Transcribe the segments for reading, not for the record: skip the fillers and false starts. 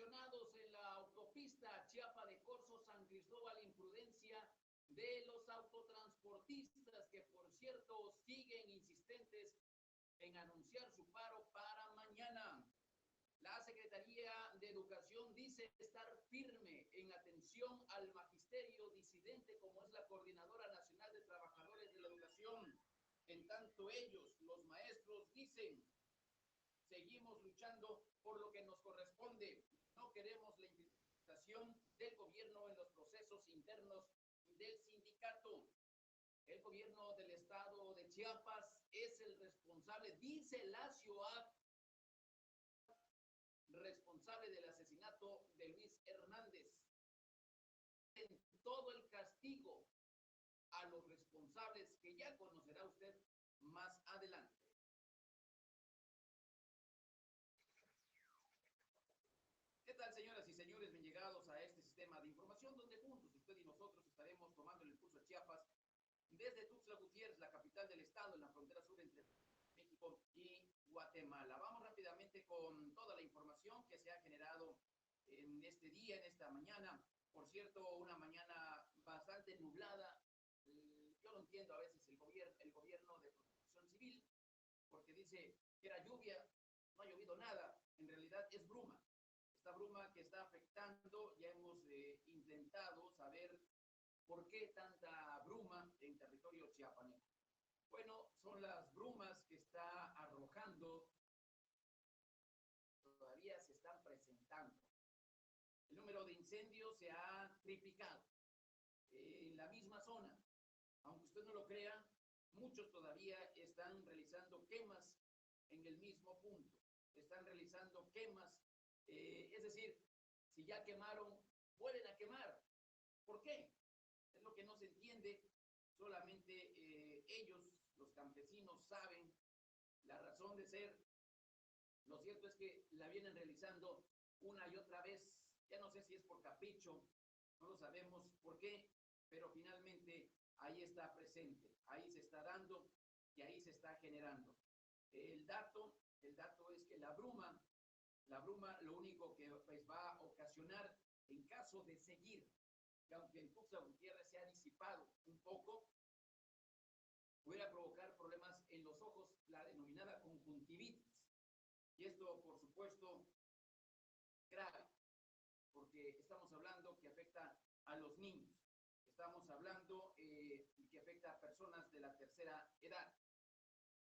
lesionados en la autopista Chiapa de Corzo, San Cristóbal, imprudencia de los autotransportistas que, por cierto, siguen insistentes en anunciar su paro para mañana. La Secretaría de Educación dice estar firme en atención al magisterio disidente, como es la Coordinadora Nacional de Trabajadores de la Educación. En tanto ellos, los maestros, dicen: seguimos luchando por lo que nos corresponde. No queremos la infiltración del gobierno en los procesos internos del sindicato. El gobierno del estado de Chiapas es el responsable, dice la ciudad, responsable del asesinato de Luis Hernández. En todo el castigo a los responsables que ya conocerá usted más adelante. ¿Qué tal, señoras y señores? Bien llegados a este sistema de información donde juntos usted y nosotros estaremos tomando el impulso a Chiapas desde Tuxtla Gutiérrez, la capital del estado, en la frontera sur entre México y Guatemala. Vamos rápidamente con toda la información que se ha generado en este día, en esta mañana. Por cierto, una mañana bastante nublada. Yo no entiendo a veces el gobierno de Protección Civil, porque dice que era lluvia, no ha llovido nada. En realidad es bruma. Esta bruma que está afectando, ya hemos intentado saber por qué tanta bruma en territorio chiapaneco. Bueno, son las brumas que está arrojando, todavía se están presentando. El número de incendios se ha triplicado en la misma zona. Aunque usted no lo crea, muchos todavía están realizando quemas en el mismo punto. Están realizando quemas, es decir, si ya quemaron, vuelven a quemar. ¿Por qué? Es lo que no se entiende. Solamente ellos, los campesinos, saben la razón de ser. Lo cierto es que la vienen realizando una y otra vez. Ya no sé si es por capricho, no lo sabemos por qué, pero finalmente ahí está presente, ahí se está dando y ahí se está generando. El dato es que la bruma lo único que pues, va a ocasionar, en caso de seguir, que aunque en Tuxtla Gutiérrez se ha disipado un poco, pudiera provocar problemas en los ojos, la denominada conjuntivitis. Y esto, por supuesto, grave, porque estamos hablando que afecta a los niños, estamos hablando que afecta a personas de la tercera edad,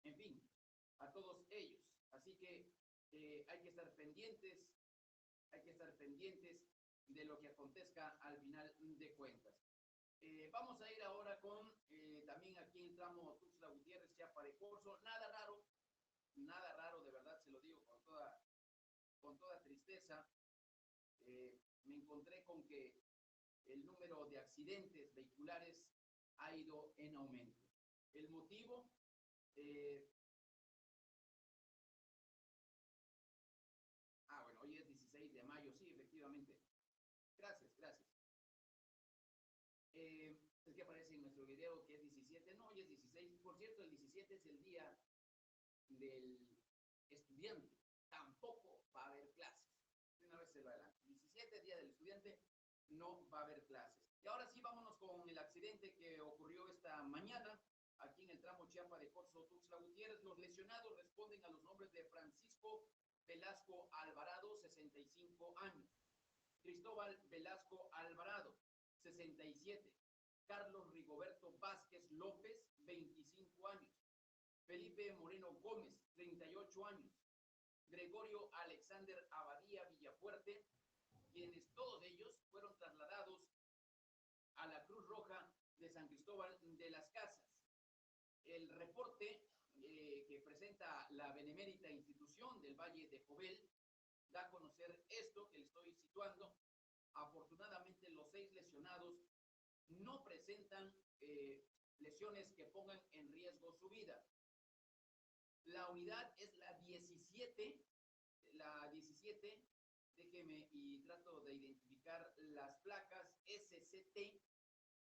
en fin, a todos ellos. Así que hay que estar pendientes de lo que acontezca al final de cuentas. Vamos a ir ahora con, también aquí en tramo Tuxtla Gutiérrez, Chiapa de Corzo. Nada raro, de verdad se lo digo con toda tristeza. Me encontré con que el número de accidentes vehiculares ha ido en aumento. El motivo, bueno, hoy es 16 de mayo, sí, efectivamente. Gracias. Es que aparece en nuestro video que es 17, no, hoy es 16. Por cierto, el 17 es el día del estudiante. Tampoco va a haber clases. De una vez se lo adelanto. 17, día del estudiante, no va a haber clases. Y ahora sí, vámonos con el accidente que ocurrió esta mañana aquí en el tramo Chiapa de Corzo, Tuxtla Gutiérrez. Los lesionados responden a los nombres de Francisco Velasco Alvarado, 65 años. Cristóbal Velasco Alvarado, 67. Carlos Rigoberto Vázquez López, 25 años. Felipe Moreno Gómez, 38 años. Gregorio Alexander Abadía Villafuerte, quienes todos ellos fueron trasladados a la Cruz Roja de San Cristóbal de las Casas. El reporte que presenta la benemérita institución del Valle de Jobel da a conocer esto que le estoy situando. Afortunadamente, los 6 lesionados no presentan lesiones que pongan en riesgo su vida. La unidad es la 17, déjeme y trato de identificar las placas SCT,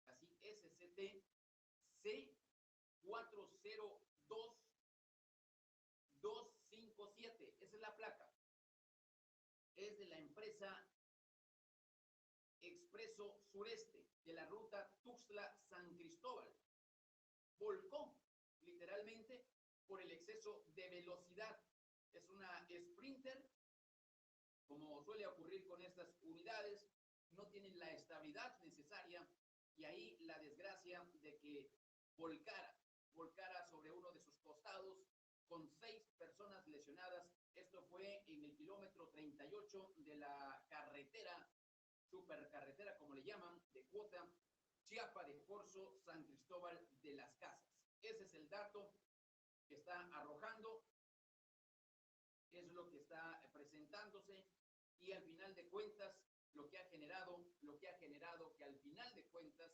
así SCT C402257, esa es la placa. Es de la empresa Expreso Sureste de la ruta Tuxtla-San Cristóbal. Volcó literalmente por el exceso de velocidad. Es una Sprinter, como suele ocurrir con estas unidades, no tienen la estabilidad necesaria y ahí la desgracia de que volcara sobre uno de sus costados con 6 personas lesionadas. Esto fue en el kilómetro 38 de la carretera, supercarretera como le llaman, de cuota Chiapas de Corzo, San Cristóbal de las Casas. Ese es el dato que está arrojando, es lo que está presentándose y al final de cuentas lo que ha generado que al final de cuentas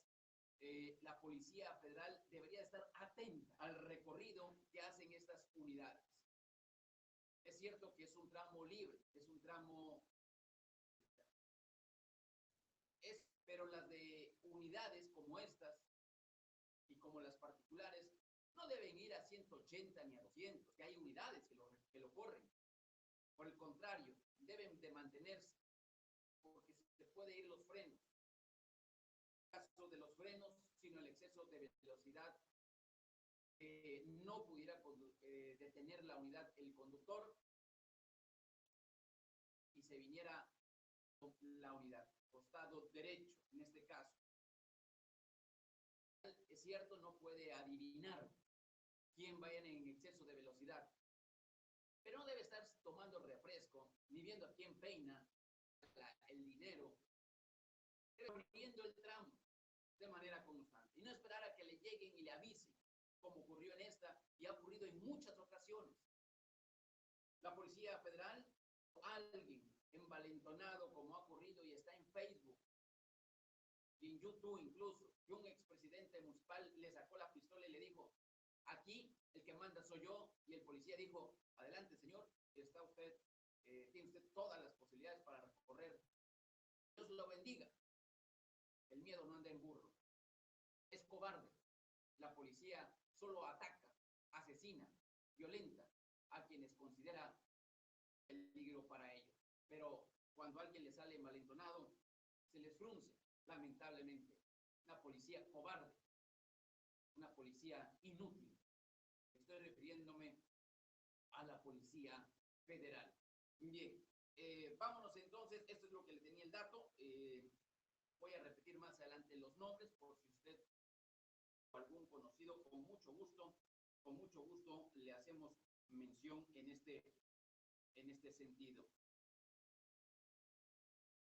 la Policía Federal debería estar atenta al recorrido que hacen estas unidades. Es cierto que es un tramo libre, es un tramo, pero las de unidades como estas y como las particulares no deben ir a 180 ni a 200, que hay unidades que lo corren. Por el contrario, deben de mantenerse, porque se puede ir los frenos. En caso de los frenos, sino el exceso de velocidad, no pudiera detener la unidad el conductor y se viniera con la unidad, costado derecho en este caso. Es cierto, no puede adivinar quién va en exceso de velocidad, pero no debe estar tomando refresco, ni viendo a quién peina el dinero, recorriendo el tramo de manera constante y no esperar a que le lleguen y le avisen, como ocurrió en esta y ha ocurrido en muchas ocasiones. La Policía Federal, alguien envalentonado como ha ocurrido y está en Facebook y en YouTube incluso, que un expresidente municipal le sacó la pistola y le dijo: aquí el que manda soy yo, y el policía dijo: adelante señor, está usted, tiene usted todas las posibilidades para recorrer. Dios lo bendiga. El miedo no anda en burro. Es cobarde. La policía solo ataca, asesina, violenta a quienes considera peligro para ellos. Pero cuando a alguien le sale malentonado, se les frunce, lamentablemente. Una policía cobarde, una policía inútil. Estoy refiriéndome a la Policía Federal. Bien, vámonos entonces, esto es lo que le tenía el dato. Voy a repetir más adelante los nombres por si usted o algún conocido, con mucho gusto le hacemos mención en este sentido.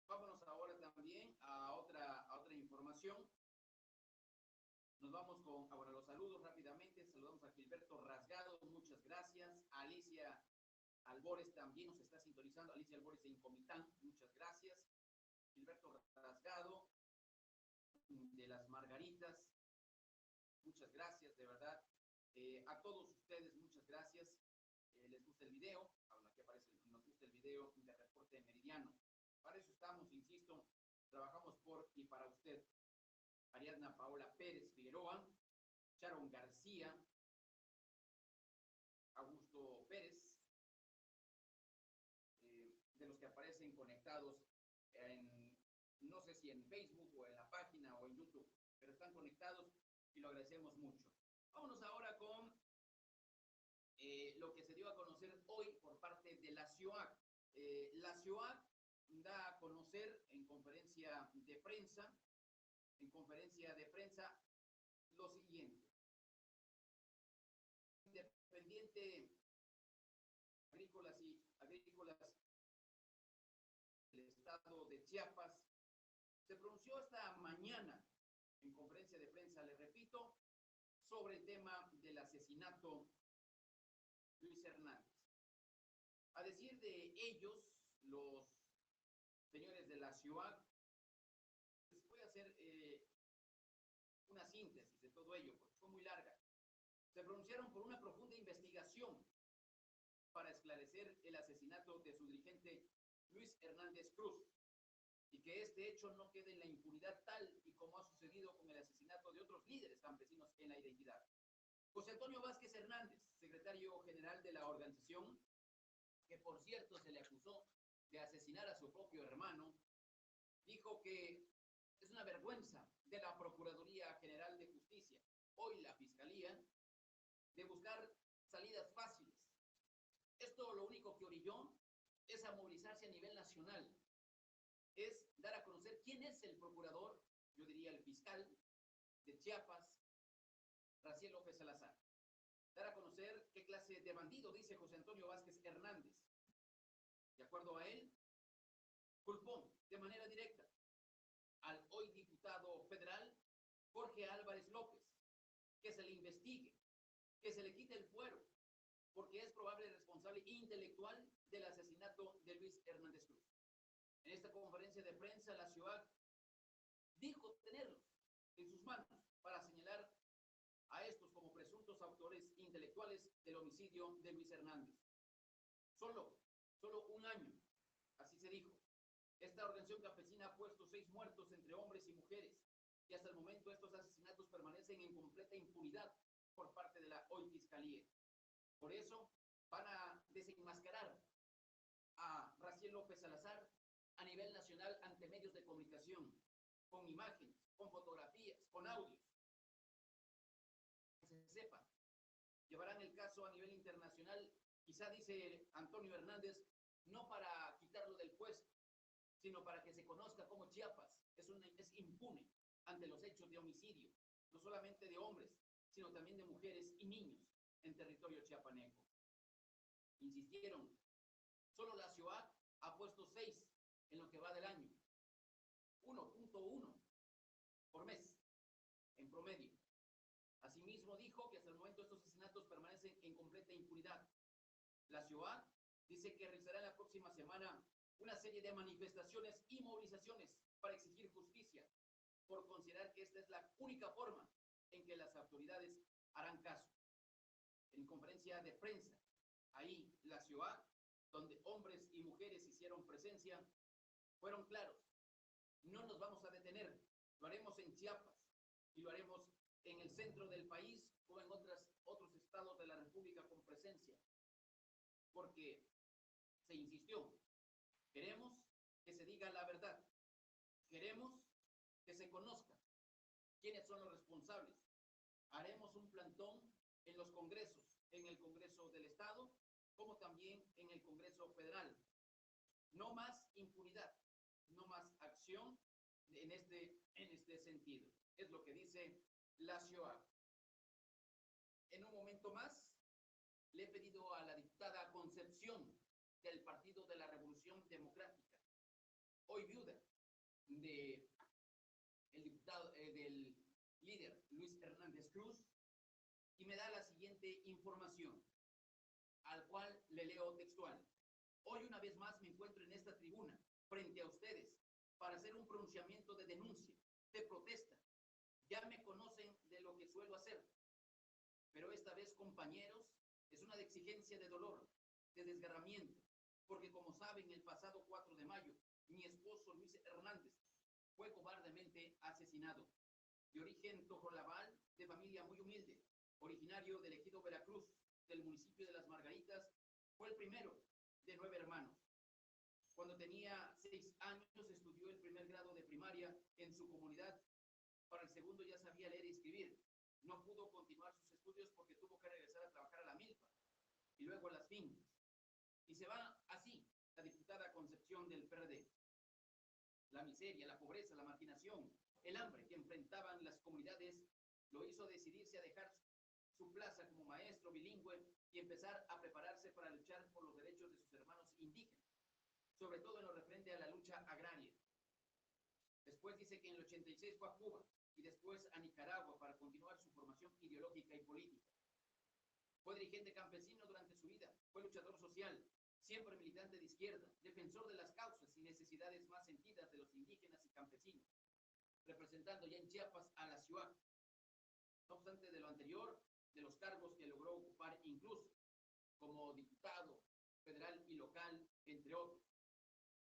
Vámonos ahora también a otra información. Nos vamos con ahora los saludos rápidamente. Saludamos a Gilberto Rasgado, muchas gracias. A Alicia Albores también nos está sintonizando. Alicia Albores de Incomitán, muchas gracias. Gilberto Rasgado de Las Margaritas, muchas gracias, de verdad. A todos ustedes, muchas gracias. ¿Les gusta el video? Aquí aparece, nos gusta el video de reporte meridiano. Para eso estamos, insisto, trabajamos por y para usted. Ariadna Paola Pérez Figueroa, Sharon García, Augusto Pérez, de los que aparecen conectados no sé si en Facebook o en la página o en YouTube, pero están conectados y lo agradecemos mucho. Vámonos ahora con lo que se dio a conocer hoy por parte de la CIOAC. La CIOAC da a conocer en conferencia de prensa lo siguiente. Independiente agrícolas del estado de Chiapas se pronunció esta mañana en conferencia de prensa, le repito, sobre el tema del asesinato de Luis Hernández. A decir de ellos, los señores de la CIOAC, les voy a hacer una síntesis de todo ello, porque fue muy larga. Se pronunciaron por una profunda investigación para esclarecer el asesinato de su dirigente Luis Hernández Cruz, y que este hecho no quede en la impunidad tal y como ha sucedido con el asesinato de otros líderes campesinos en la identidad. José Antonio Vázquez Hernández, secretario general de la organización, que por cierto se le acusó de asesinar a su propio hermano, dijo que es una vergüenza de la Procuraduría General de Justicia, hoy la Fiscalía, de buscar salidas fáciles. Esto lo único que orilló es a movilizarse a nivel nacional, es dar a conocer quién es el procurador, yo diría el fiscal de Chiapas, Raciel López Salazar. Dar a conocer qué clase de bandido, dice José Antonio Vázquez Hernández. De acuerdo a él, culpó de manera directa al hoy diputado federal Jorge Álvarez López, que se le investigue, que se le quite el fuero, porque es probable responsable intelectual del asesinato de Luis Hernández Cruz. En esta conferencia de prensa, la ciudad dijo tenerlos en sus manos para señalar a estos como presuntos autores intelectuales del homicidio de Luis Hernández. Solo un año, así se dijo. Esta organización campesina ha puesto 6 muertos entre hombres y mujeres, y hasta el momento estos asesinatos permanecen en completa impunidad por parte de la hoy Fiscalía. Por eso van a desenmascarar a Raciel López Salazar a nivel nacional ante medios de comunicación, con imágenes, con fotografías, con audios. Que se sepa, llevarán el caso a nivel internacional, quizá dice Antonio Hernández, no para quitarlo del puesto, sino para que se conozca cómo Chiapas es impune ante los hechos de homicidio, no solamente de hombres, sino también de mujeres y niños en territorio chiapaneco. Insistieron, solo la ciudad ha puesto 6 en lo que va del año, 1.1 por mes, en promedio. Asimismo dijo que hasta el momento estos asesinatos permanecen en completa impunidad. La ciudad dice que realizará en la próxima semana una serie de manifestaciones y movilizaciones para exigir justicia, por considerar que esta es la única forma en que las autoridades harán caso. En conferencia de prensa, ahí la ciudad, donde hombres y mujeres hicieron presencia, fueron claros. No nos vamos a detener, lo haremos en Chiapas y lo haremos en el centro del país o en otros estados de la República con presencia, porque se insistió. Queremos que se diga la verdad. Queremos que se conozca quiénes son los responsables. Haremos un plantón en los congresos, en el Congreso del Estado, como también en el Congreso Federal. No más impunidad, no más acción en este sentido. Es lo que dice la ciudad. En un momento más, le he pedido a la diputada Concepción del Partido de la Revolución Democrática, hoy viuda del líder Luis Hernández Cruz, y me da la siguiente información, al cual le leo textual. Hoy una vez más me encuentro en esta tribuna, frente a ustedes, para hacer un pronunciamiento de denuncia, de protesta. Ya me conocen de lo que suelo hacer, pero esta vez, compañeros, es una exigencia de dolor, de desgarramiento, porque como saben, el pasado 4 de mayo, mi esposo Luis Hernández fue cobardemente asesinado. De origen tojolabal, de familia muy humilde, originario del ejido Veracruz, del municipio de Las Margaritas, fue el primero de 9 hermanos. Cuando tenía 6 años, estudió el primer grado de primaria en su comunidad. Para el segundo ya sabía leer y escribir. No pudo continuar sus estudios porque tuvo que regresar a trabajar a la milpa y luego a las fincas. Y se va así la diputada Concepción del PRD. La miseria, la pobreza, la marginación, el hambre que enfrentaban las comunidades lo hizo decidirse a dejar su plaza como maestro bilingüe y empezar a prepararse para luchar por los derechos de sus hermanos indígenas, sobre todo en lo referente a la lucha agraria. Después dice que en el 86 fue a Cuba y después a Nicaragua para continuar su formación ideológica y política. Fue dirigente campesino durante su vida, fue luchador social, siempre militante de izquierda, defensor de las causas y necesidades más sentidas de los indígenas y campesinos, representando ya en Chiapas a la ciudad. No obstante de lo anterior, de los cargos que logró ocupar incluso como diputado federal y local, entre otros.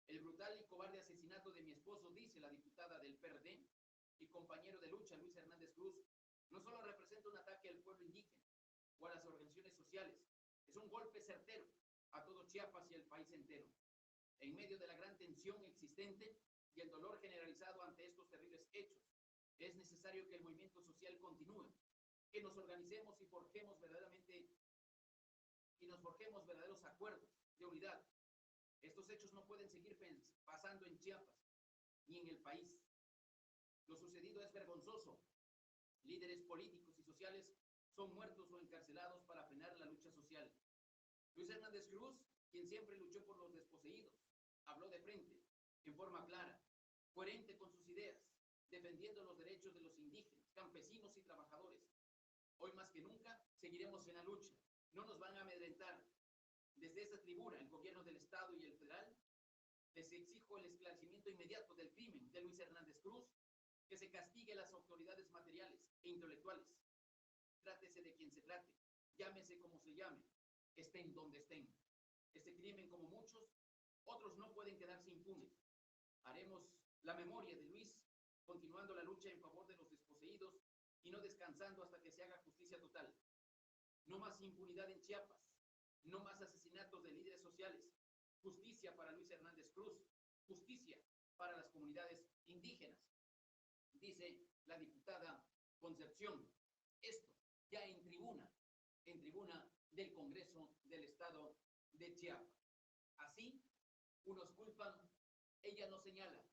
El brutal y cobarde asesinato de mi esposo, dice la diputada del PRD y compañero de lucha Luis Hernández Cruz, no solo representa un ataque al pueblo indígena o a las organizaciones sociales, es un golpe certero a todo Chiapas y al país entero. En medio de la gran tensión existente y el dolor generalizado ante estos terribles hechos, es necesario que el movimiento social continúe, que nos organicemos y nos forjemos verdaderos acuerdos de unidad. Estos hechos no pueden seguir pasando en Chiapas ni en el país. Lo sucedido es vergonzoso. Líderes políticos y sociales son muertos o encarcelados para frenar la lucha social. Luis Hernández Cruz, quien siempre luchó por los desposeídos, habló de frente, en forma clara, coherente con sus ideas, defendiendo los derechos de los indígenas, campesinos y trabajadores. Hoy más que nunca seguiremos en la lucha. No nos van a amedrentar. Desde esta tribuna, el gobierno del Estado y el federal, les exijo el esclarecimiento inmediato del crimen de Luis Hernández Cruz, que se castigue a las autoridades materiales e intelectuales. Trátese de quien se trate, llámese como se llame, estén donde estén. Este crimen, como muchos, otros no pueden quedarse impunes. Haremos la memoria de Luis, continuando la lucha en favor de los desposeídos y no descansando hasta que se haga justicia total. No más impunidad en Chiapas, no más asesinatos de líderes sociales, justicia para Luis Hernández Cruz, justicia para las comunidades indígenas. Dice la diputada Concepción, esto ya en tribuna del Congreso del Estado de Chiapas. Así, unos culpan, ella no señala,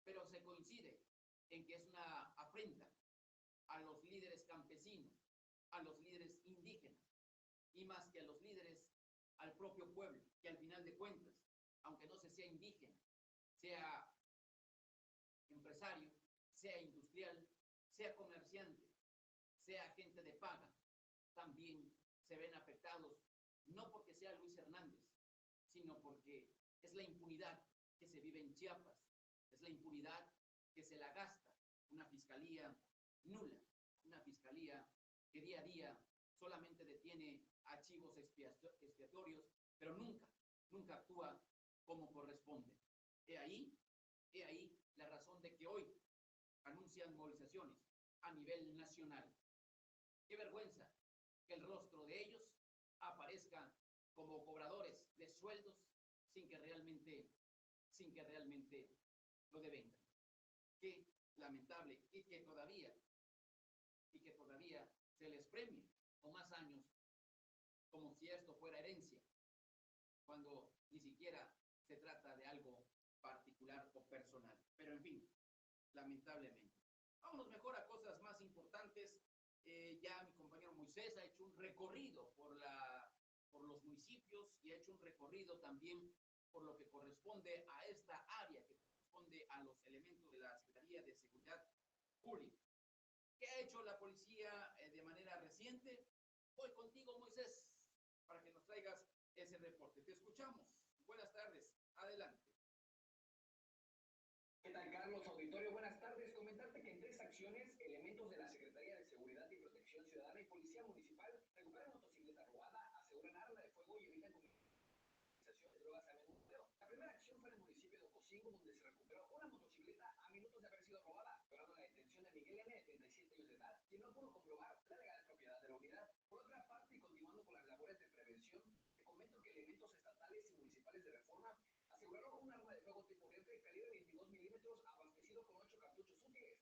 pero se coincide en que es una afrenta a los líderes campesinos, a los líderes indígenas, y más que a los líderes, al propio pueblo, que al final de cuentas, aunque no se sea indígena, sea empresario, sea industrial, sea comerciante, sea agente de paga, también se ven afectados, no porque sea Luis Hernández, sino porque es la impunidad que se vive en Chiapas, es la impunidad que se la gasta una fiscalía nula, una fiscalía que día a día solamente detiene archivos expiatorios, pero nunca actúa como corresponde. He ahí la razón de que hoy anuncian movilizaciones a nivel nacional. Qué vergüenza que el rostro de ellos aparezca como cobradores de sueldos sin que realmente lo devengan. Qué lamentable y que todavía se les premie con más años como si esto fuera herencia, cuando ni siquiera se trata de algo particular o personal. Pero en fin, lamentablemente. Vámonos mejor a cosas más importantes. Ya mi compañero Moisés ha hecho un recorrido por los municipios y ha hecho un recorrido también por lo que corresponde a esta área, que corresponde a los elementos de la Secretaría de Seguridad Pública. ¿Qué ha hecho la policía de manera reciente? Voy contigo, Moisés, para que nos traigas ese reporte. Te escuchamos. Buenas tardes. Adelante. ¿Qué tal, Carlos? Auditorio, buenas tardes. Comentarte que en 3 acciones, elementos de la Secretaría de Seguridad y Protección Ciudadana y Policía Municipal recuperan motocicleta robada, aseguran arma de fuego y evitan comercialización de drogas a menudeo. La primera acción fue en el municipio de Ocosingo, donde se recuperó una motocicleta a minutos de haber sido robada, logrando la detención de Miguel N., de 37 años de edad, quien no pudo comprobar la legal propiedad de la unidad. Por otra parte, y continuando con las labores de prevención, te comento que elementos estatales y municipales de Reforma aseguraron un arma de fuego tipo rifle calibre 22 milímetros abastecido con 8 cartuchos útiles.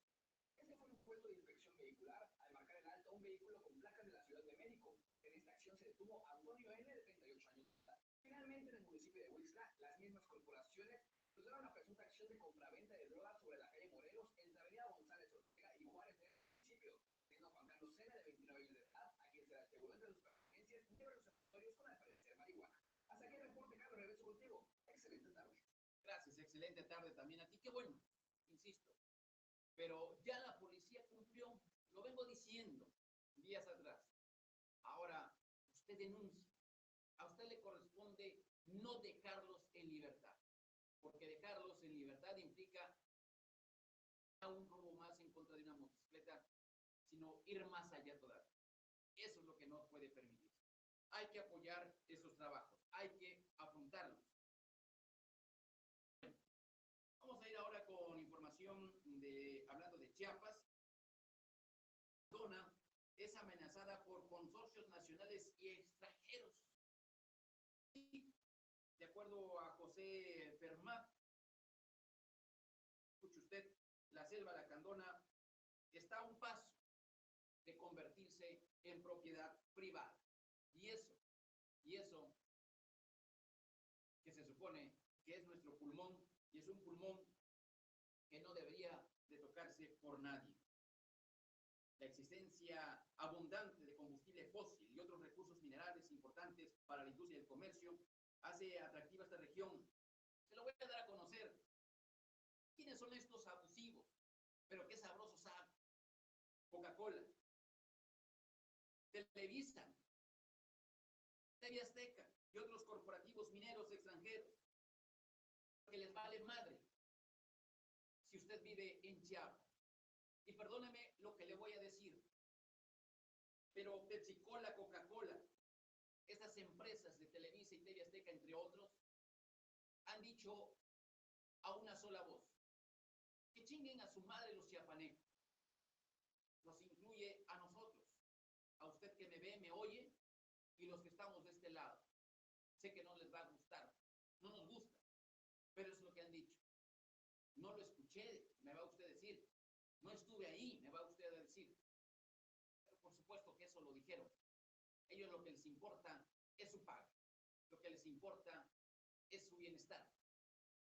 Este fue un puesto de inspección vehicular al marcar el alto a un vehículo con placas de la Ciudad de México. En esta acción se detuvo a Antonio N., de 38 años de edad. Finalmente, en el municipio de Huixla, las mismas corporaciones realizaron una presunta acción de compraventa de drogas sobre la calle Morelos, entre Avenida González Ortega y Juárez del municipio, teniendo a Juan Carlos Sena, de 29 años de edad, a quien se le aseguró entre sus pertenencias diversos accesorios con al parecer marihuana. Hasta aquí el reporte, Carlos. Regreso contigo. Excelente tarde. Gracias, excelente tarde también a ti. Qué bueno, insisto. Pero ya la policía cumplió, lo vengo diciendo días atrás. Ahora, usted denuncia. A usted le corresponde no dejarlos en libertad, porque dejarlos en libertad implica un robo más en contra de una motocicleta, sino ir más allá todavía. Eso es lo que no puede permitir. Hay que apoyar esos trabajos, hay que afrontarlos. Vamos a ir ahora con información hablando de Chiapas. Zona es amenazada por consorcios nacionales y extranjeros. Y, de acuerdo a José José Fermat. Escuche usted, la selva lacandona está a un paso de convertirse en propiedad privada. Y eso que se supone que es nuestro pulmón, y es un pulmón que no debería de tocarse por nadie. La existencia abundante de combustible fósil y otros recursos minerales importantes para la industria y el comercio hace atractiva esta región. Se lo voy a dar a conocer. ¿Quiénes son estos abusivos? Pero qué sabroso sabe. Coca-Cola, Televisa, TV Azteca y otros corporativos mineros extranjeros que les vale madre si usted vive en Chiapas. Y perdóneme lo que le voy a decir, pero Pepsi-Cola, Coca-Cola, estas empresas de Televisa y TV Azteca, entre otros, han dicho a una sola voz que chinguen a su madre los chiapanecos. Nos incluye a nosotros, a usted que me ve, me oye, y los que estamos de este lado. Sé que no les va a gustar, no nos gusta, pero es lo que han dicho. No lo escuché, me va usted a decir. No estuve ahí, me va usted a decir. Pero por supuesto que eso lo dijeron. Ellos lo que les importa es su paga. Lo que les importa es su bienestar.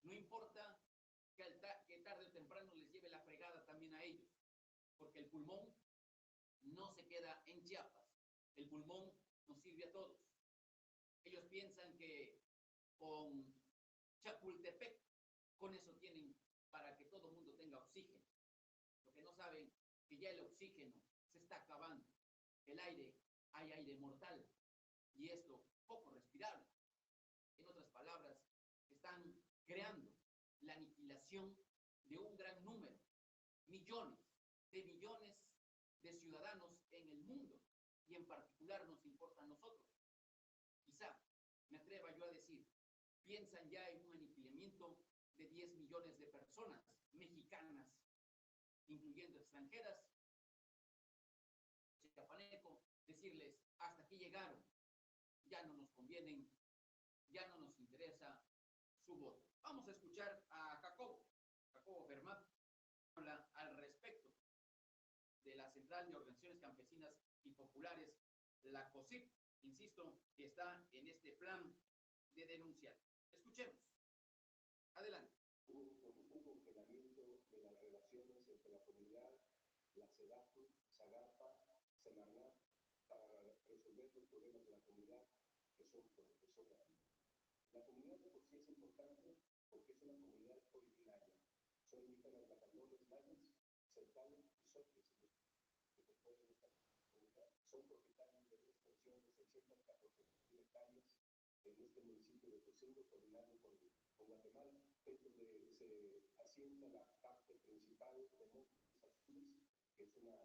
No importa que tarde o temprano les lleve la fregada también a ellos. Porque el pulmón no se queda en Chiapas. El pulmón nos sirve a todos. Ellos piensan que con Chapultepec, con eso tienen para que todo el mundo tenga oxígeno. Lo que no saben que ya el oxígeno se está acabando. El aire, hay aire mortal. Y esto poco respirable. En otras palabras, están creando la aniquilación de un gran número, millones de ciudadanos en el mundo, y en particular nos importa a nosotros. Quizá me atreva yo a decir, piensan ya en un aniquilamiento de 10 millones de personas mexicanas, incluyendo extranjeras. Chiapaneco, decirles, hasta aquí llegaron, ya no nos convienen, ya no nos interesa su voto. Vamos a escuchar a Jacobo Fermat, habla al respecto de la Central de Organizaciones Campesinas y Populares, la COSIP, insisto, que está en este plan de denunciar. Escuchemos. Adelante. Un congelamiento de las relaciones entre la comunidad, la SEDATU, SAGAPA, Semarnat, para resolver los problemas de la comunidad que son grandes. La comunidad de por sí es importante porque es una comunidad originaria. Son indígenas lacandones, mayas, cercanos y soques, que componen esta comunidad. Son propietarios de una extensión de 614,000 hectáreas en este municipio de Tucingo, coordinado con Guatemala, es donde se asienta la parte principal de Montes Azules, que es una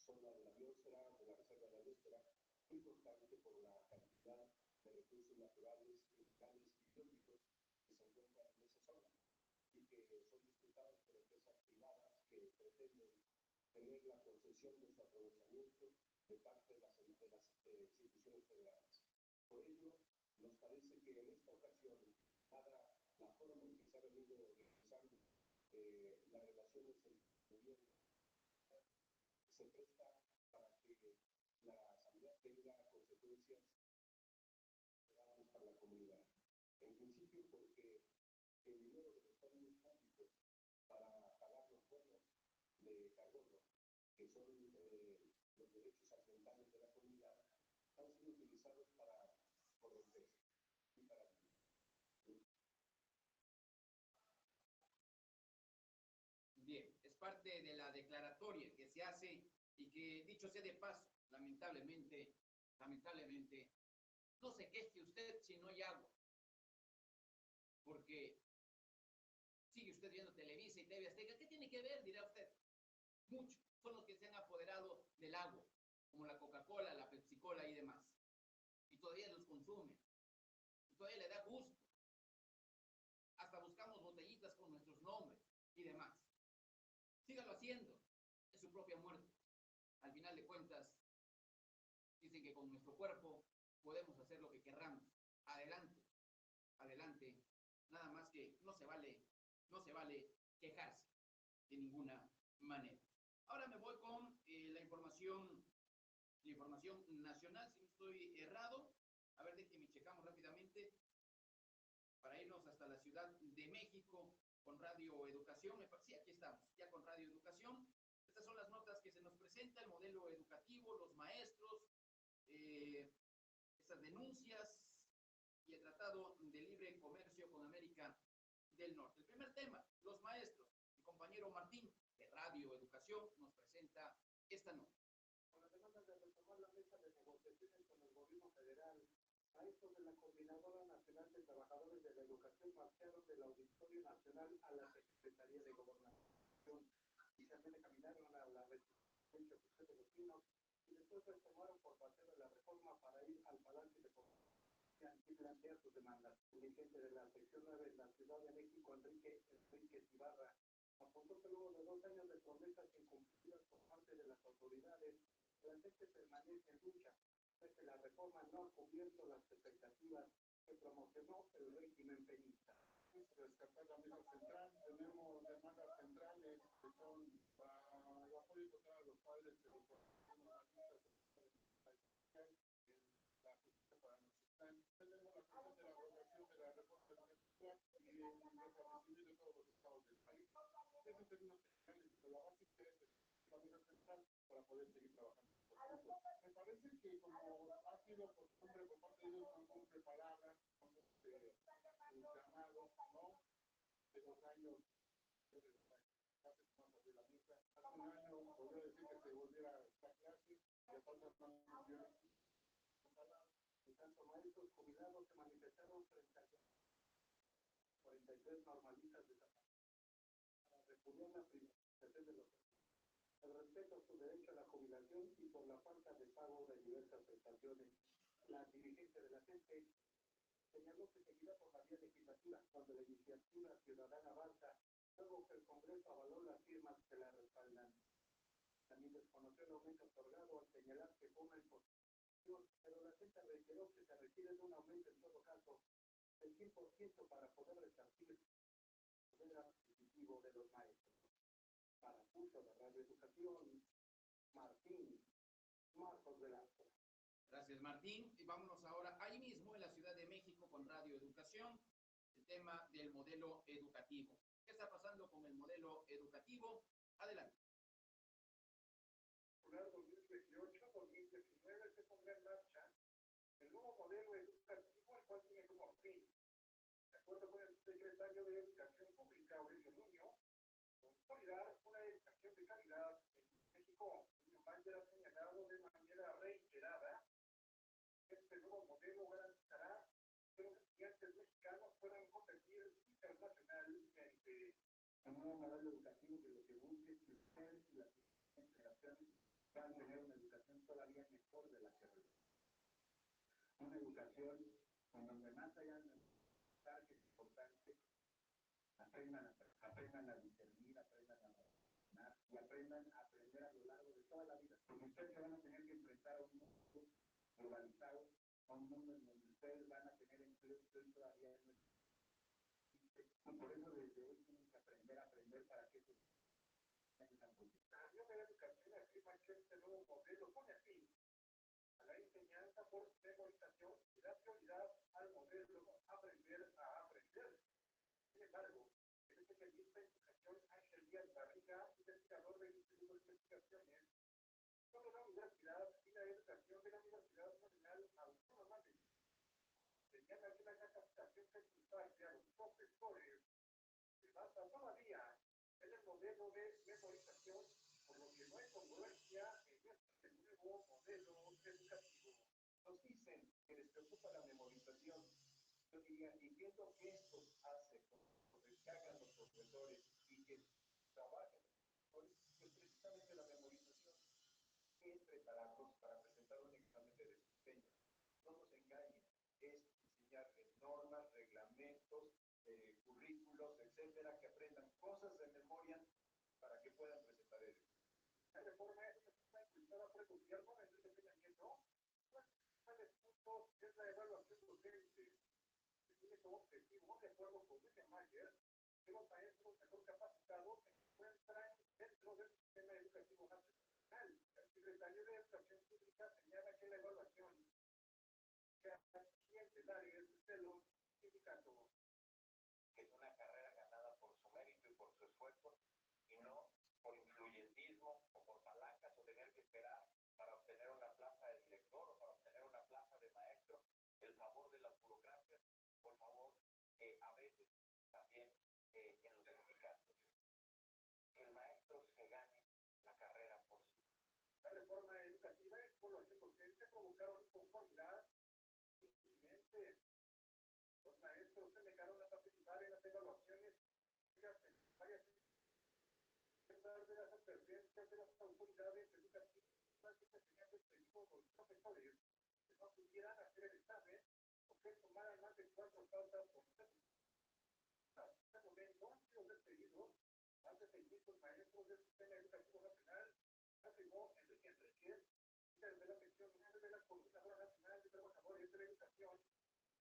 zona de la biosfera, de la reserva de la biosfera, muy importante por la cantidad de recursos naturales, minerales y biológicos que se encuentran en esa zona y que son disputados por empresas privadas que pretenden tener la concesión de su aprovechamiento de parte de las instituciones federales. Por ello, nos parece que en esta ocasión, dada la forma en que se ha venido realizando las relaciones entre el gobierno, se presta para que la asamblea tenga consecuencias graves para la comunidad. En principio, porque el dinero de los fondos públicos para pagar los bonos de carbono, que son los derechos ambientales de la comunidad, han sido utilizados para corromper y para... Bien, es parte de la declaratoria que se hace y que, dicho sea de paso, lamentablemente, no se queje usted si no hay agua, porque sigue usted viendo Televisa y TV Azteca. ¿Qué tiene que ver? Dirá usted. Muchos son los que se han apoderado del agua, como la Coca-Cola, la Pepsi-Cola y demás, y todavía los consumen, y todavía le da gusto. Hasta buscamos botellitas con nuestros nombres y demás. Sígalo haciendo, es su propia muerte. Al final de cuentas, dicen que con nuestro cuerpo podemos hacer lo que querramos. Adelante, adelante, nada más que no se vale quejarse de ninguna manera. Ahora me voy con la información nacional, si no estoy errado. A ver, déjenme checamos rápidamente para irnos hasta la Ciudad de México con Radio Educación. Sí, aquí estamos, ya con Radio Educación. Estas son las notas que se nos presenta, el modelo educativo, los maestros, estas denuncias y el Tratado de Libre Comercio con América del Norte. El primer tema, los maestros. Mi compañero Martín, de Radio Educación, nos presenta esta nota. Con la demanda de retomar la mesa de negociaciones con el gobierno federal, maestros de la Coordinadora Nacional de Trabajadores de la Educación marcharon del Auditorio Nacional a la Secretaría de Gobernación. Inicialmente caminaron a la residencia oficial de los Pinos y después retomaron por paseo de la Reforma para ir al Palacio de Comercio y plantear sus demandas. El dirigente de la sección 9 en la Ciudad de México, Enrique Ibarra, apuntó que luego de 2 años de promesas incumplidas por parte de las autoridades, la gente permanece en lucha, ya que la reforma no ha cubierto las expectativas que promocionó el régimen penista. Rescatar la mesa central, tenemos demandas centrales que son para el apoyo total a los padres de los normalistas, la justicia para los estudiantes, tenemos la cuestión de la aprobación de la reforma educativa y el restablecimiento de todos los estados del país. Eso en términos generales, pero la básica es la mesa central para poder seguir trabajando. Me parece que como ha sido costumbre por parte de ellos, no cumple palabras, no cumple su llamado, ¿no? De 2 años, clases más sobre la mesa. Hace 1 año podría decir que se volviera a esta clase, y faltan más millones. En tanto, maestros jubilados se manifestaron frente a 43 normalistas de para repudiar la privatización de los el respeto a su derecho a la jubilación y por la falta de pago de diversas prestaciones. La dirigente de la gente señaló que seguirá por la vía legislativa cuando la iniciativa ciudadana avanza, luego que el Congreso avaló las firmas que la respaldan. También desconoció el aumento otorgado al señalar que fue una imposición, pero la gente reiteró que se requiere de un aumento en todo caso del 100% para poder resarcir el poder adquisitivo de los maestros. Para Pulso de Radio Educación, Marcos Velasco. Gracias, Martín. Y vámonos ahora ahí mismo en la Ciudad de México con Radio Educación, el tema del modelo educativo. ¿Qué está pasando con el modelo educativo? Adelante. 2018-2019 se pondrá en marcha el nuevo modelo educativo, el cual tiene como fin, de acuerdo con el secretario de Educación Pública, Aurelio Nuño, consolidar una educación de calidad en México. Mayer ha señalado de manera reiterada que este nuevo modelo garantizará que los estudiantes mexicanos puedan competir internacionalmente. Un nuevo modelo educativo que lo que busque es que ustedes y las generaciones puedan tener una educación todavía mejor de la que reciben. Una educación en donde más allá de pensar que es importante, aprendan a discernir, aprendan a razonar y aprendan a aprender a lo largo de toda la vida. Porque ustedes se van a tener que enfrentar a un mundo globalizado, a un mundo en donde ustedes van a tener empleo que hoy todavía no existe. Y por eso desde hoy tienen que aprender para que eso tengan posibilidad. La Unión de Educación afirma que este nuevo modelo pone fin a la enseñanza por memorización y da prioridad al modelo aprender a aprender. Sin embargo, el especialista en educación Ángel Díaz Barriga, investigador del Instituto de Investigaciones sobre la Universidad y la Educación de la Universidad Nacional Autónoma de México, señala que la capacitación que se imparte a los profesores se basa todavía en el modelo de memorización, por lo que no hay congruencia en este nuevo modelo educativo. Nos dicen que les preocupa la memorización. Yo diría, entiendo que esto hace que hagan los profesores y que trabajen los profesores, pues precisamente la memorización es prepararlos para presentar un examen de desempeño. No nos engañen, es enseñarles normas, reglamentos, currículos, etcétera, que aprendan cosas de memoria para que puedan presentar el examen. La reforma es una impulsada por el gobierno de Enrique Peña Nieto. Los principales puntos es la evaluación docente. Se tiene objetivo, de acuerdo con Mayer, que los maestros mejor capacitados se encuentran dentro del sistema educativo nacional. El secretario de Educación Pública señala que la evaluación que asciende el área de los sindicatos es una carrera ganada por su mérito y por su esfuerzo y no por influyentismo o por palancas o tener que esperar para obtener una plaza de director o para obtener una plaza de maestro, el favor de las burocracias, por favor, a veces también en los sindicatos. Que el maestro se gane la carrera por sí. La reforma educativa y evaluación docente provocaron inconformidad. Simplemente, los maestros se negaron a participar en las evaluaciones varias de las advertencias de las autoridades educativas que se tenían despedido los profesores que no pudieran hacer el examen o que tomaran más de 4 faltas por semestre. Hasta el momento han sido despedidos más de 600 maestros del sistema educativo nacional, afirmó Enrique Enríquez, líder de la sección 9 de la Coordinadora Nacional de Trabajadores de la Educación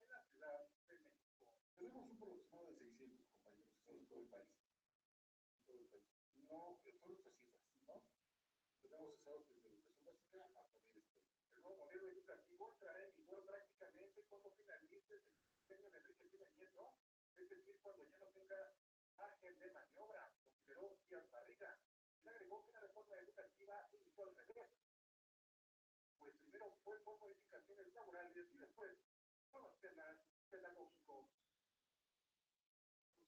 en la Ciudad de México. Tenemos un aproximado de 600 compañeros, eso es todo el país. Todo el país. No, solo estas cifras, ¿no? Tenemos estados desde educación básica a poner esto. El nuevo modelo educativo entrará en vigor prácticamente cuando finalice el diseño de Enrique Pina Nieto, es decir, cuando ya no tenga margen de maniobra, consideró Díaz Barriga. Le agregó que la reforma educativa inició al revés. Pues primero fue por modificaciones laborales y después por los temas pedagógicos.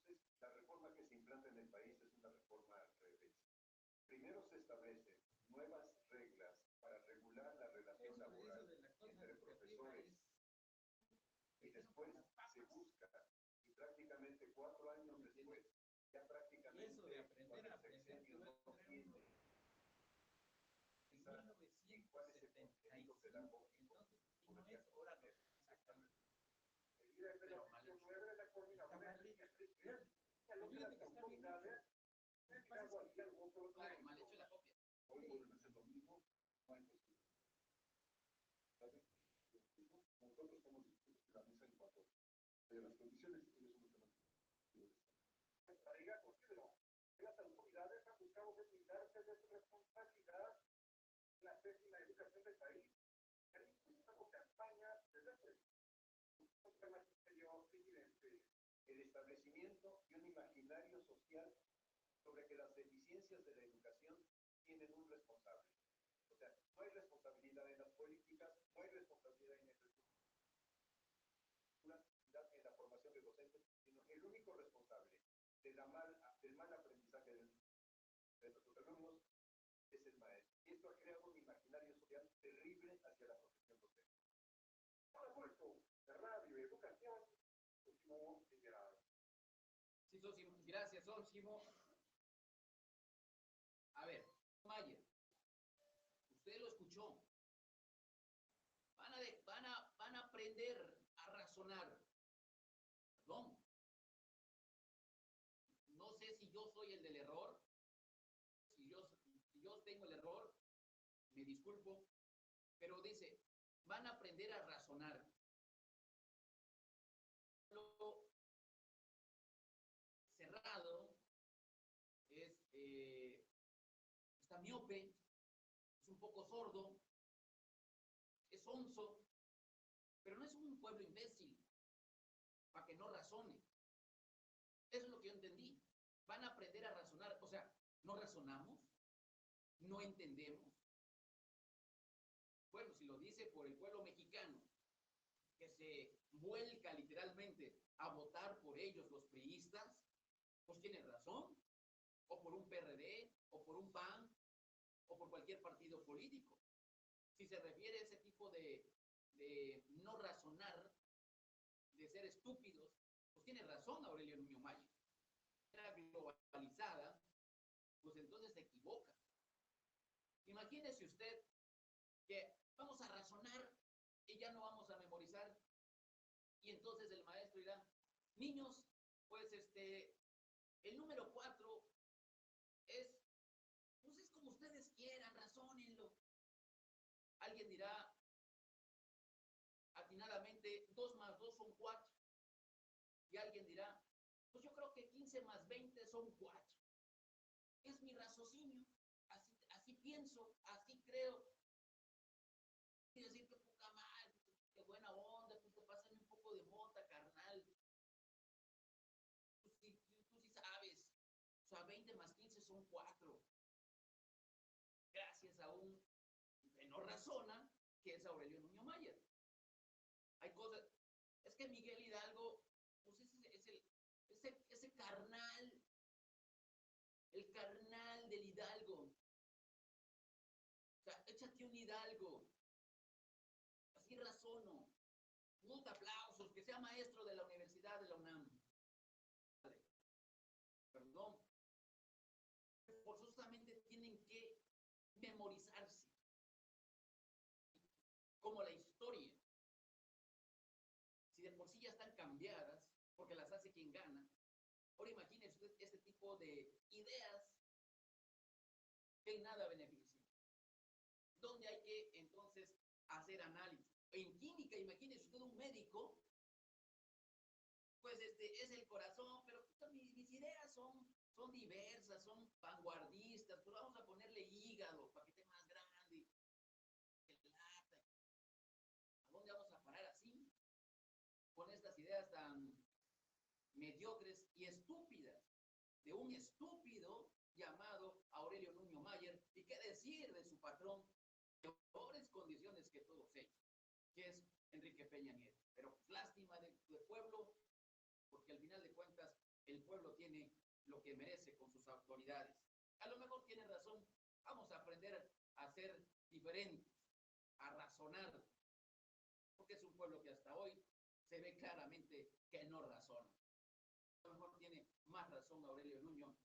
Entonces, la reforma que se implanta en el país es una reforma al revés. Primero se establecen nuevas reglas para regular la relación laboral entre profesores y después se busca y prácticamente 4 años después, ya prácticamente cuando el sexenio no tiene y cuál es el contenido pedagógico por el que actualmente se establece. El líder de la sección 9 de la coordinadora Enrique Enríquez señaló que las autoridades han llegado al diálogo por otro Claro, mal hecho la copia. hoy vuelven a hacer lo mismo, no hay posibilidad. ¿Sabe? Nosotros estamos dispuestos a la mesa en cuanto a las condiciones, ellos son los temas. Barriga consideró que las autoridades han buscado deslindarse de su responsabilidad en la pésima educación del país. El impulso campaña desde el magisterio disidente. El establecimiento de un imaginario social sobre que las deficiencias de la educación tienen un responsable. O sea, no hay responsabilidad en las políticas, no hay responsabilidad en en la formación de docentes, sino el único responsable del mal aprendizaje de nuestros alumnos es el maestro. Y esto ha creado un imaginario social terrible hacia la profesión docente. Por supuesto, de radio y educación, Sósimo Figueroa. Sí, Sósimo. Gracias, Sósimo. A ver, Mayer, usted lo escuchó. Van a aprender a razonar. Perdón. No sé si yo soy el del error. Si yo tengo el error, me disculpo. Pero dice, van a aprender a razonar. Lo cerrado está miope, es un poco sordo, es onzo, pero no es un pueblo imbécil para que no razone. Eso es lo que yo entendí. Van a aprender a razonar, o sea, no razonamos, no entendemos. Bueno, si lo dice por el pueblo mexicano, que se vuelca literalmente a votar por ellos los priistas, pues tienen razón, o por un PRD, o por un PAN, o por cualquier partido político. Si se refiere a ese tipo de no razonar, de ser estúpidos, pues tiene razón Aurelio Nuño Mayo. Era globalizada, pues entonces se equivoca. Imagínese usted que vamos a razonar y ya no vamos a memorizar, y entonces el maestro dirá, niños, pues el número 4 pues es como ustedes quieran, razónenlo. Alguien dirá atinadamente, 2 más 2 son 4. Y alguien dirá, pues yo creo que 15 más 20 son 4. Es mi raciocinio, así pienso, así creo. Y decir que poca madre, qué buena onda, pues te pasan un poco de mota, carnal. Tú sí sabes. O sea, 20 más 15 son 4. Gracias a un que no razona, que es Aurelio Nuño Mayer. Hay cosas. Es que Miguel Hidalgo, pues ese carnal, el carnal del Hidalgo. O sea, échate un Hidalgo. Así razono. Muchos aplausos, que sea maestro de la Universidad de la UNAM. Perdón. Forzosamente tienen que memorizarse. Como la historia. Si de por sí ya están cambiadas, porque las hace quien gana, ahora imagínese usted este tipo de ideas que en nada benefician. ¿Dónde hay que entonces hacer análisis? En química, imagínese usted un médico, pues es el corazón, pero mis ideas son diversas, son vanguardistas, pues vamos a ponerle hígado para que esté más grande, lata. ¿A dónde vamos a parar así? Con estas ideas tan mediocres y estúpidas de un estúpido llamado Aurelio Nuño Mayer, y qué decir de su patrón, de peores condiciones que todos ellos, que es Enrique Peña Nieto. Pero pues, lástima del pueblo, porque al final de cuentas el pueblo tiene lo que merece con sus autoridades. A lo mejor tiene razón, vamos a aprender a ser diferentes, a razonar, porque es un pueblo que hasta hoy se ve claramente que no razona. A lo mejor tiene más razón Aurelio Nuño.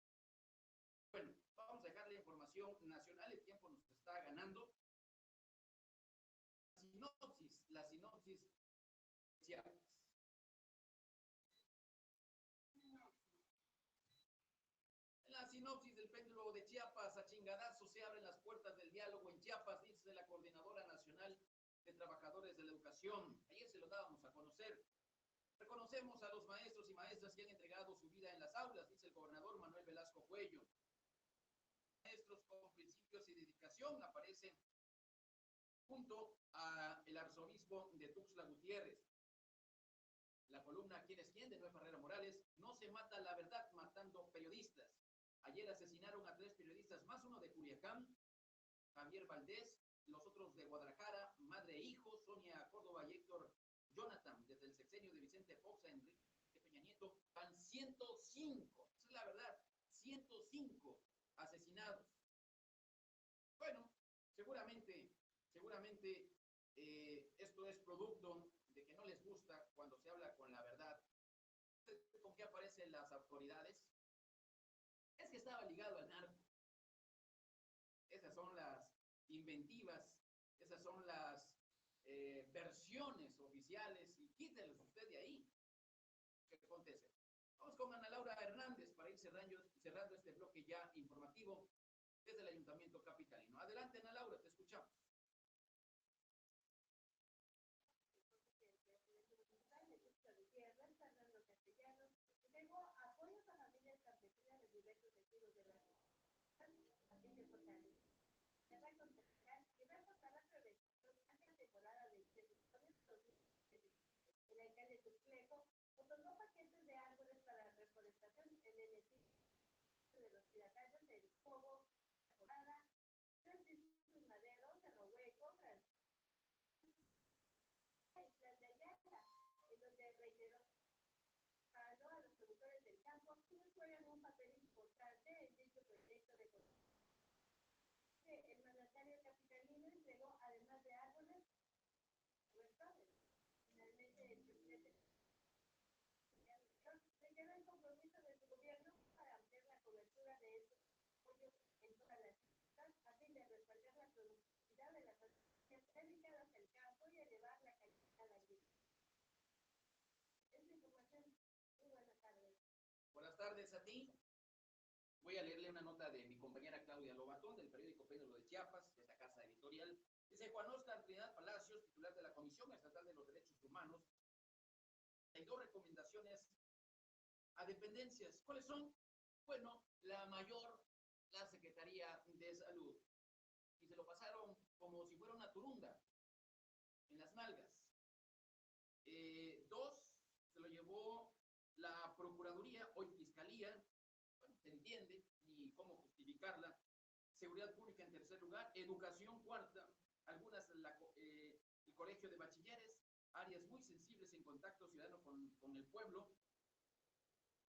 Bueno, vamos a dejar la información nacional, el tiempo nos está ganando. La sinopsis de Chiapas. En la sinopsis del péndulo de Chiapas, a chingadazo se abren las puertas del diálogo en Chiapas, dice la Coordinadora Nacional de Trabajadores de la Educación. Ayer se lo dábamos a conocer. Reconocemos a los maestros y maestras que han entregado su vida en las aulas, dice el gobernador Manuel Velasco Cuello. Maestros con principios y dedicación aparecen junto al arzobispo de Tuxtla Gutiérrez. La columna ¿Quién es quién? De Nueva Herrera Morales. No se mata la verdad matando periodistas. Ayer asesinaron a 3 periodistas más, uno de Culiacán, Javier Valdés, los otros de Guadalajara, madre e hijo, Sonia Córdoba y Héctor Jonathan, desde el sexenio de Vicente Fox a Enrique Peña Nieto, van 105, esa es la verdad, 105 asesinados. Bueno, seguramente esto es producto de que no les gusta cuando se habla con la verdad. ¿Con qué aparecen las autoridades? Es que estaba ligado al narco. Esas son las inventivas, esas son las versiones oficiales, y quítelos usted de ahí. ¿Qué conteste? Vamos con Ana Laura Hernández para ir cerrando este bloque ya informativo desde el Ayuntamiento Capitalino. Adelante, Ana Laura, te escuchamos. Tengo apoyos a familias campesinas de diversos vecinos de la así que importante. Me va a contestar que va a pasar la prevención ante la temporada de incendios. El alcalde Tuxtleco otorgó paquetes de árboles para reforestación en el edificio de los piracayos de Fuego, temporada, 3 discos maderos de Rohueco, Islas de Ayala, en donde reiteró a los productores del campo quienes juegan un papel importante en dicho proyecto de construcción. El mandatario capitalino entregó, además de árboles, flores. Finalmente, el presidente reiteró el compromiso de su gobierno para ampliar la cobertura de estos apoyos en todas las ciudades a fin de respaldar la productividad de las familias dedicadas al campo y elevar la calidad de vida. Esta información. Buenas tardes a ti. Voy a leerle una nota de mi compañera Claudia Lobatón, del periódico Péndulo de Chiapas, de esta casa editorial. Dice Juan Oscar Trinidad Palacios, titular de la Comisión Estatal de los Derechos Humanos, hay 2 recomendaciones a dependencias. ¿Cuáles son? Bueno, la mayor, la Secretaría de Salud. Y se lo pasaron como si fuera una turunda en las nalgas. Dos, se lo llevó la Procuraduría, hoy Fiscalía, bueno, se entiende, ni cómo justificarla. Seguridad Pública en tercer lugar, Educación cuarta, algunas el Colegio de Bachilleres, áreas muy sensibles en contacto ciudadano con el pueblo,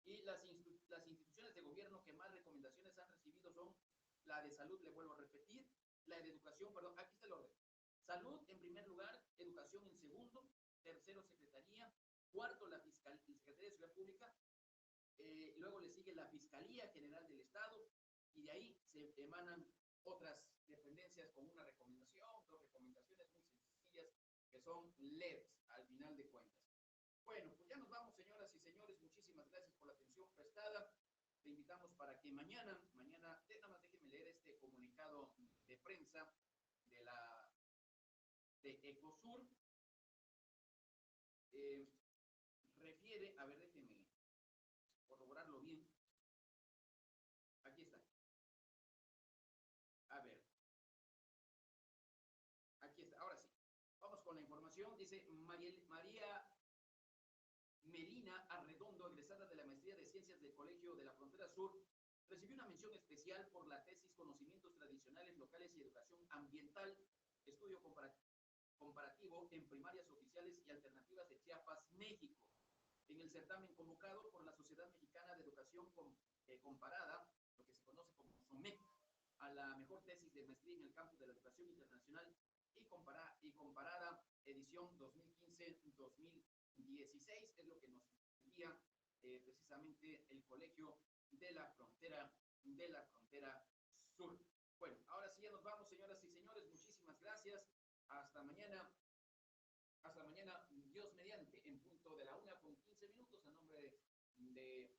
y las instituciones de gobierno que más recomendaciones han recibido son la de salud, le vuelvo a repetir, la de educación, perdón, aquí está el orden. Salud en primer lugar, educación en segundo, tercero Secretaría, cuarto la Secretaría de Seguridad Pública, luego le sigue la Fiscalía General del Estado, y de ahí se emanan otras dependencias con una recomendación, dos recomendaciones muy sencillas que son leves al final de cuentas. Bueno, pues ya nos vamos, señoras y señores. Muchísimas gracias por la atención prestada. Te invitamos para que mañana, nada más déjenme leer este comunicado de prensa de Ecosur. Refiere, a ver, déjenme corroborarlo bien. Aquí está. A ver. Aquí está, ahora sí. Vamos con la información. Dice María Melina Arredondo, egresada de la maestría de Ciencias del Colegio de la Frontera Sur, recibió una mención especial por la tesis Conocimientos Tradicionales Locales y Educación Ambiental, estudio comparativo en primarias oficiales y alternativas de Chiapas, México. En el certamen convocado por la Sociedad Mexicana de Educación Comparada, lo que se conoce como SOMEC, a la mejor tesis de maestría en el campo de la educación internacional y comparada edición 2015-2016, es lo que nos envía precisamente el Colegio de la Frontera Sur. Bueno, ahora sí ya nos vamos, señoras y señores. Muchísimas gracias. Hasta mañana. Hasta mañana, Dios mediante, en punto de la 1:15 a nombre de